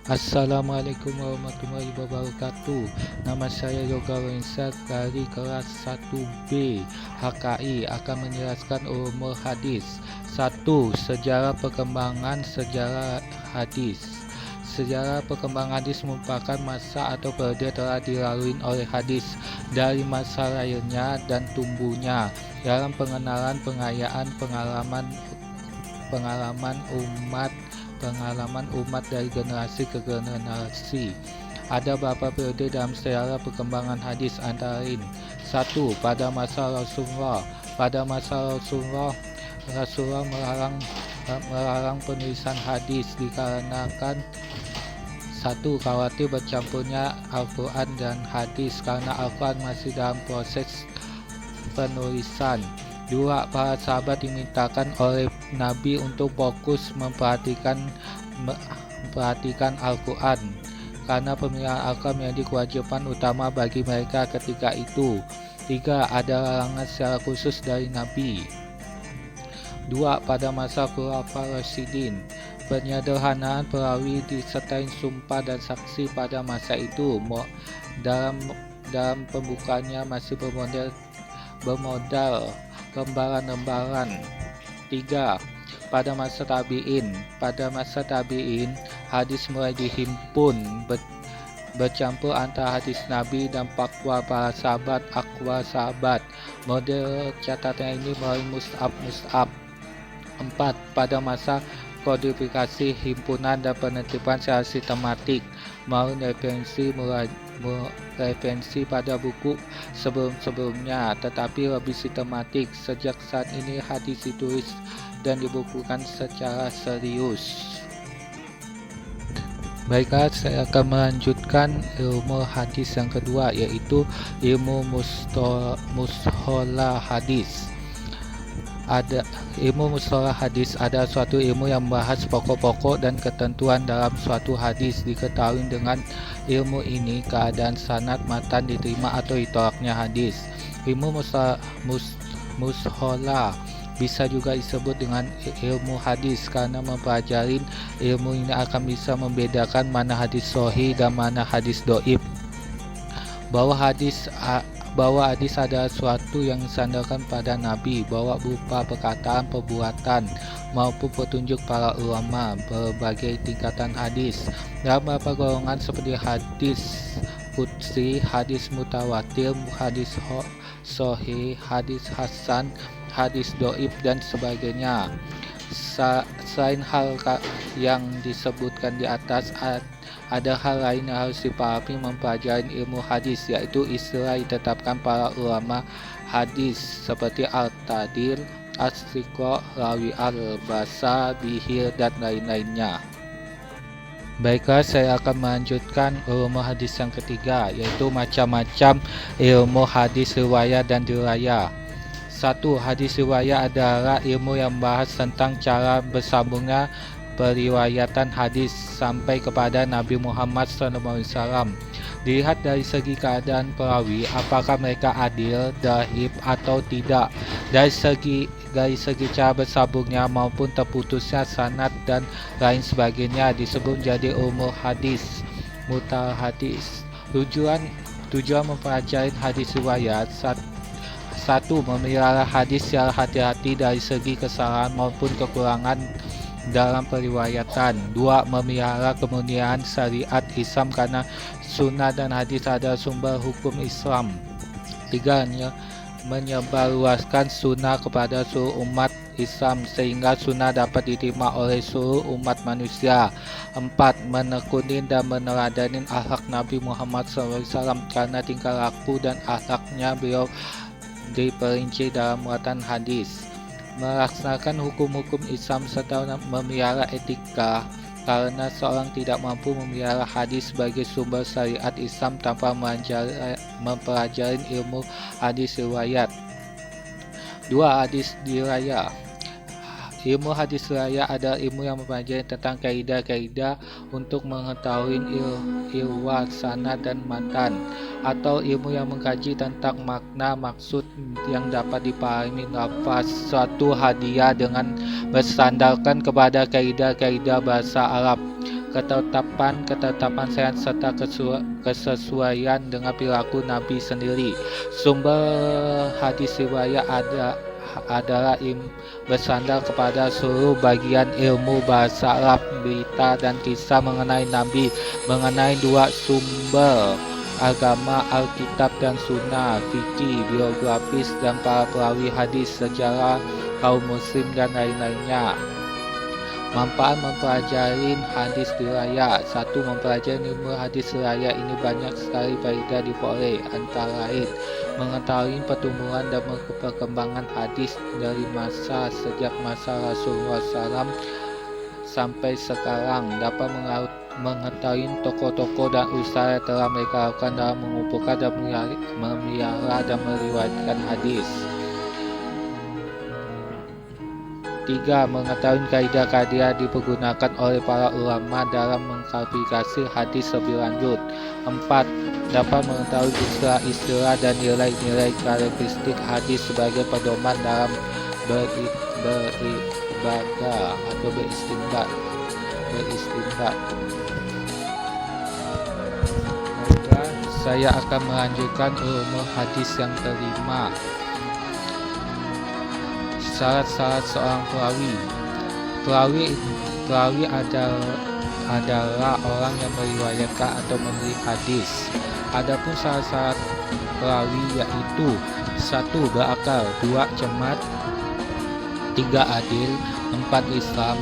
Assalamualaikum warahmatullahi wabarakatuh. Nama saya Yoga Wensa dari kelas 1B HKI akan menjelaskan ulumul hadis. 1. Sejarah perkembangan sejarah hadis. Sejarah perkembangan hadis merupakan masa atau periode telah dilalui oleh hadis dari masa lahirnya dan tumbuhnya dalam pengenalan, pengayaan, pengalaman umat dari generasi ke generasi. Ada beberapa periode dalam sejarah perkembangan hadis antara lain. 1. Pada masa Rasulullah. Pada masa Rasulullah melarang penulisan hadis dikarenakan 1. Khawatir bercampurnya Al-Quran dan hadis karena Al-Quran masih dalam proses penulisan. 2. Para sahabat dimintakan oleh Nabi untuk fokus memperhatikan Al-Quran karena pemeliharaan Al-Quran menjadi kewajiban utama bagi mereka ketika itu. 3. Ada larangan secara khusus dari Nabi. 2. Pada masa Khulafaur Rasyidin, penyederhanaan perawi disertai sumpah dan saksi pada masa itu. Dalam pembukaannya masih bermodal lembaran-lembaran. 3. Pada masa tabi'in. Pada masa tabi'in, hadis mulai dihimpun bercampur antara hadis Nabi dan fatwa para sahabat, aqwal sahabat. Model catatan ini melalui mushaf. 4. Pada masa kodifikasi, himpunan dan penelitian secara sistematik melalui referensi pada buku sebelum-sebelumnya, tetapi lebih sistematik. Sejak saat ini hadis ditulis dan dibukukan secara serius. Baiklah, saya akan melanjutkan ilmu hadis yang kedua, yaitu ilmu mustolah hadis. Ilmu mustalah hadis ada suatu ilmu yang membahas pokok-pokok dan ketentuan dalam suatu hadis. Diketahui dengan ilmu ini keadaan sanad, matan, diterima atau ditolaknya hadis. Ilmu mustalah bisa juga disebut dengan ilmu hadis karena mempelajari ilmu ini akan bisa membedakan mana hadis sahih dan mana hadis dhaif. Bahwa hadis adalah suatu yang disandarkan pada Nabi, bahwa berupa perkataan, perbuatan, maupun petunjuk para ulama. Berbagai tingkatan hadis dalam beberapa golongan seperti hadis qudsi, hadis mutawatir, hadis sahih, hadis hasan, hadis dhaif, dan sebagainya. Selain hal yang disebutkan di atas, ada hal lain yang harus dipahami mempelajari ilmu hadis, yaitu istilah ditetapkan para ulama hadis seperti al-tadil, as-siqah, rawi al-basa, bihir, dan lain-lainnya. Baiklah, saya akan melanjutkan ilmu hadis yang ketiga, yaitu macam-macam ilmu hadis riwayat dan dirayah. 1. Hadis riwayat adalah ilmu yang membahas tentang cara bersambungnya periwayatan hadis sampai kepada Nabi Muhammad SAW. Dilihat dari segi keadaan perawi, apakah mereka adil, dhaif, atau tidak. Dari segi cara bersambungnya maupun terputusnya sanad dan lain sebagainya disebut jadi ilmu hadis, mutal hadis. Tujuan mempelajari hadis riwayat. 1. Memelihara hadis secara hati-hati dari segi kesalahan maupun kekurangan dalam periwayatan. 2. Memelihara kemurnian syariat Islam karena sunnah dan hadis adalah sumber hukum Islam. 3. Menyebarluaskan sunnah kepada seluruh umat Islam sehingga sunnah dapat diterima oleh seluruh umat manusia. 4. Menekuni dan meneladani akhlak Nabi Muhammad SAW karena tingkah laku dan akhlaknya beliau diperinci dalam muatan hadis. Melaksanakan hukum-hukum Islam serta memelihara etika karena seorang tidak mampu memelihara hadis sebagai sumber syariat Islam tanpa mempelajari ilmu hadis riwayat. 2. Hadis dirayah. Ilmu hadis riwayat adalah ilmu yang mempelajari tentang kaidah-kaidah untuk mengetahui ilwat, sanad, dan matan, atau ilmu yang mengkaji tentang makna, maksud yang dapat dipahami lafaz suatu hadiah dengan bersandarkan kepada kaidah-kaidah bahasa Arab. ketetapan syariat serta kesesuaian dengan perilaku Nabi sendiri. Sumber hadis riwayat adalah bersandar kepada seluruh bagian ilmu bahasa Arab, berita dan kisah mengenai Nabi, mengenai dua sumber agama, Alkitab dan Sunnah, fikih, biografis dan para perawi hadis, sejarah kaum muslim dan lain-lainnya. Manfaat mempelajari hadis riwayat. 1. Mempelajari ilmu hadis riwayat ini banyak sekali faedah diperoleh, antara lain mengetahui pertumbuhan dan perkembangan hadis dari sejak masa Rasulullah SAW sampai sekarang, dapat mengetahui tokoh-tokoh dan usaha yang telah mereka lakukan dalam mengumpulkan dan memelihara dan meriwayatkan hadis. 3. Mengetahui kaidah-kaidah dipergunakan oleh para ulama dalam mengklasifikasi hadis lebih lanjut. 4. Dapat mengetahui istilah-istilah dan nilai-nilai karakteristik hadis sebagai pedoman dalam beribadah atau beristinbat. Maka saya akan melanjutkan ilmu hadis yang kelima. Syarat-syarat seorang perawi adalah orang yang meriwayatkan atau memberi hadis. Adapun syarat-syarat perawi yaitu 1. Berakal, 2. Cermat, 3. Adil, 4. Islam,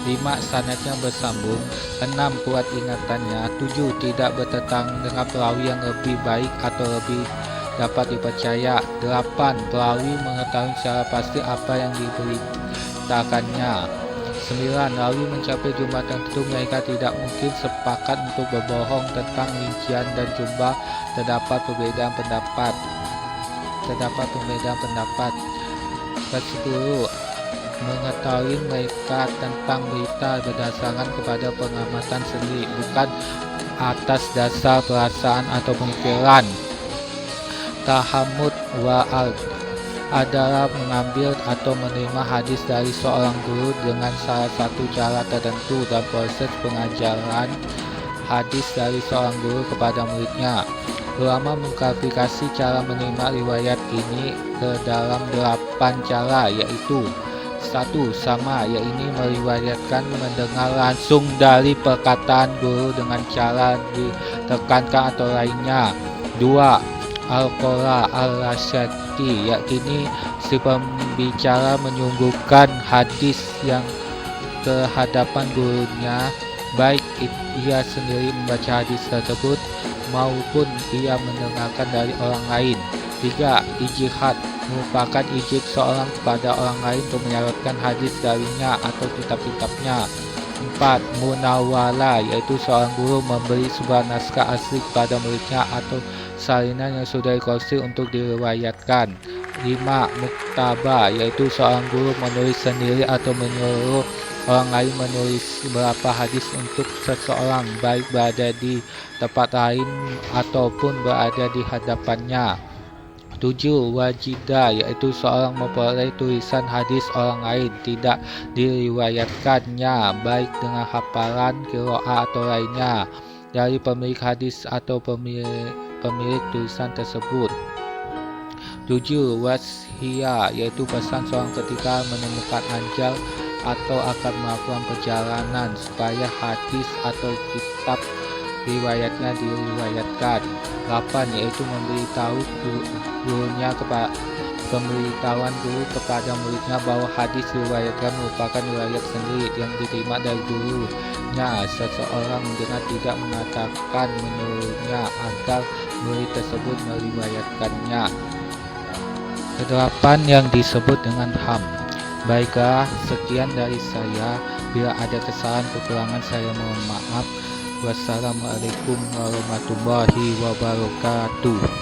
5. Sanadnya bersambung, 6. Kuat ingatannya, 7. Tidak bertentangan dengan perawi yang lebih baik atau lebih dapat dipercaya, 8. Perawi mengetahui secara pasti apa yang diberitakannya, 9. Rawi mencapai jumlah tertentu mereka tidak mungkin sepakat untuk berbohong tentang rincian dan jumlah, terdapat perbedaan pendapat. 10. Mengetahui mereka tentang berita berdasarkan kepada pengamatan sendiri, bukan atas dasar perasaan atau pemikiran. Tahammud wa'ad adalah mengambil atau menerima hadis dari seorang guru dengan salah satu cara tertentu dan proses pengajaran hadis dari seorang guru kepada muridnya. Ulama mengklasifikasi cara menerima riwayat ini ke dalam 8 cara, yaitu 1. Sama, yaitu meriwayatkan mendengar langsung dari perkataan guru dengan cara ditekankan atau lainnya. 2. Al-Qora al-Rasyati, yakni si pembicara menyuguhkan hadis yang ke hadapan gurunya, baik ia sendiri membaca hadis tersebut maupun ia mendengarkan dari orang lain. 3. Ijtihad, merupakan ijtihad seorang kepada orang lain untuk menyarankan hadis darinya atau kitab-kitabnya. 4. Munawala, yaitu seorang guru memberi sebuah naskah asli kepada muridnya atau salinan yang sudah dikoreksi untuk diriwayatkan. 5. Muktaba, yaitu seorang guru menulis sendiri atau menyuruh orang lain menulis beberapa hadis untuk seseorang, baik berada di tempat lain ataupun berada di hadapannya. 7. Wajidah, yaitu seorang memperoleh tulisan hadis orang lain, tidak diriwayatkannya, baik dengan hafalan, qiraah atau lainnya, dari pemilik hadis atau pemilik tulisan tersebut. 7. Wasiya, yaitu pesan seorang ketika menemukan ajal atau akan melakukan perjalanan supaya hadis atau kitab riwayatnya diriwayatkan. 8. Yaitu memberitahu gurunya pemberitahuan guru kepada muridnya bahwa hadis riwayatkan merupakan riwayat sendiri yang diterima dari gurunya. Seseorang mendengar tidak mengatakan menyuruhnya agar murid tersebut meriwayatkannya. Kedelapan yang disebut dengan ham. Baiklah, sekian dari saya. Bila ada kesalahan kekurangan saya mohon maaf. Wassalamualaikum warahmatullahi wabarakatuh.